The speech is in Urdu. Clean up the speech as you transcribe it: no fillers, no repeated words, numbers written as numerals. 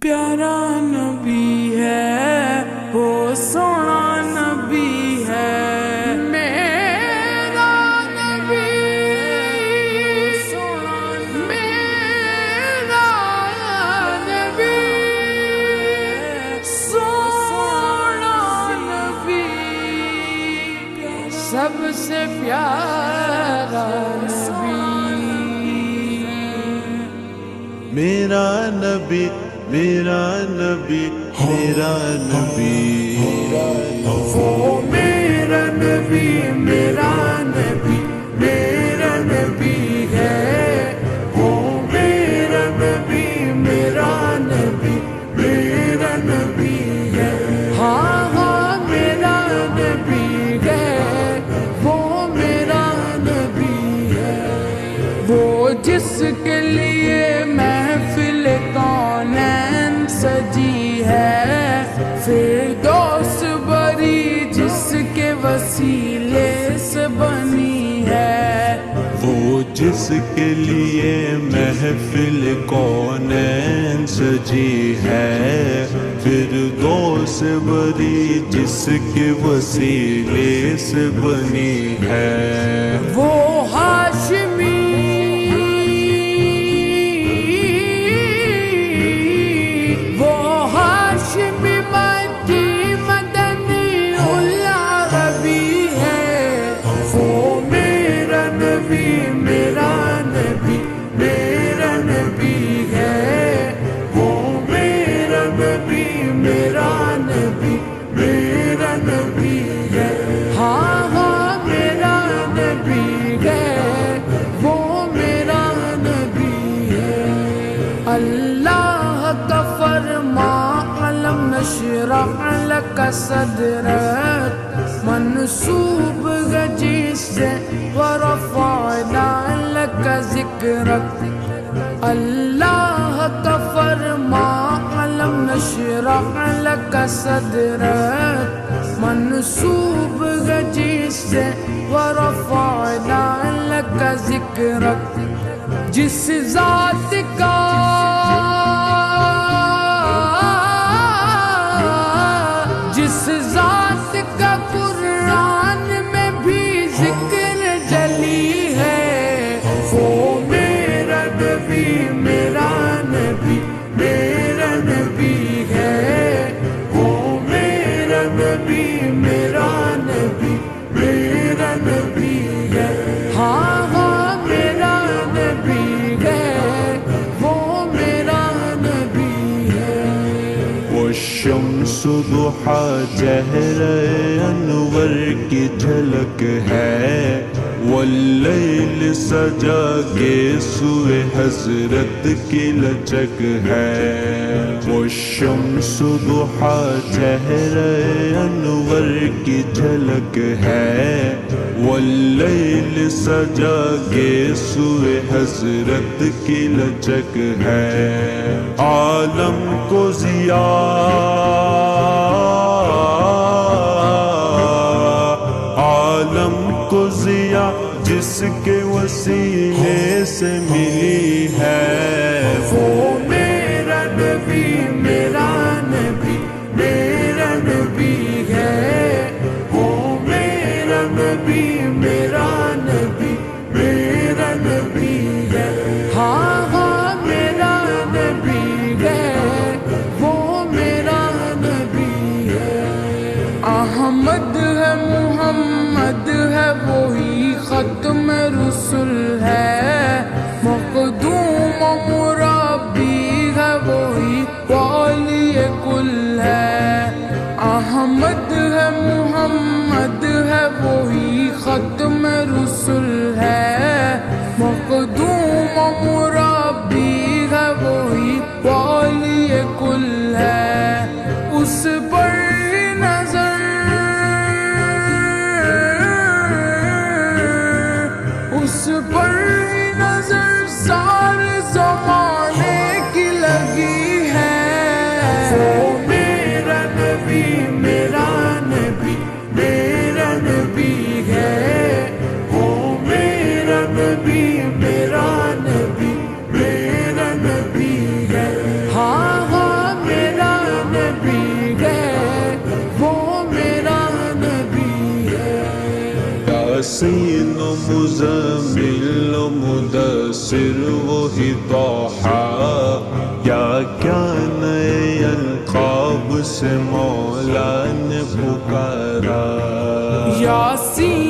پیارا نبی ہے وہ سونا نبی ہے میرا نبی سونا میرا نبی سونا نبی سب سے پیارا نبی میرا نبی میرا نبی میرا نبی وہ میرا نبی میرا نبی میرا نبی ہے وہ میرا نبی میرا نبی میرا نبی ہے ہاں ہاں میرا نبی ہے وہ میرا نبی ہے وہ جس کے لیے محفل کونین سجی ہے فردوس بری جس کے وسیلے سے بنی ہے وہ جس کے لیے محفل کونین سجی ہے فردوس بری جس کے وسیلے سے بنی ہے وہ ہاشمی میرا نبی میرا نبی ہے وہ میرا نبی میرا نبی میرا نبی ہے ہاں ہاں میرا نبی ہے وہ میرا نبی ہے اللہ کا فرما علم نشرح لک صدرک منصوب گجی سے ورفعنا لک ذکرک اللہ کا فرما علم نشرح لک صدرک منصوب گجی سے ورفعنا لک ذکرک جس ذات کا جس ذات کا قرآن میں بھی ذکر جلی ہے وہ میرا نبی میرا نبی میرا نبی ہے وہ میرا نبی میرا نبی میرا نبی ہے ہاں ہاں میرا نبی ہے وہ میرا نبی ہے وہ شمس ضحیٰ چہرہ انور کی جھلک ہے واللیل سجا کے سوئے حضرت کی لچک ہے وہ شمس ضحیٰ چہرہ انور کی جھلک ہے واللیل سجا کے سوئے حضرت کی لچک ہے عالم کو عالم کو ضیا جس کے وسیلے سے ملی ہے وہ میرا نبی میرا نبی میرا نبی ہے وہ میرا نبی میرا نبی میرا نبی ہے ہاں ہاں میرا نبی ہے وہ میرا نبی ہے احمد ہے محمد ہے وہی ختم رسول ہے مقدوم و مربی ہے وہی والی کل ہے احمد ہے محمد ہے وہی ختم رسول ہے مقدوم و مربی ہے وہی والی کل ہے اس پر نظر اس پر یاسین و مزمل و مدثر وہی طٰہٰ، یا کیا نئے القاب سے مولا نے پکارا. یاسین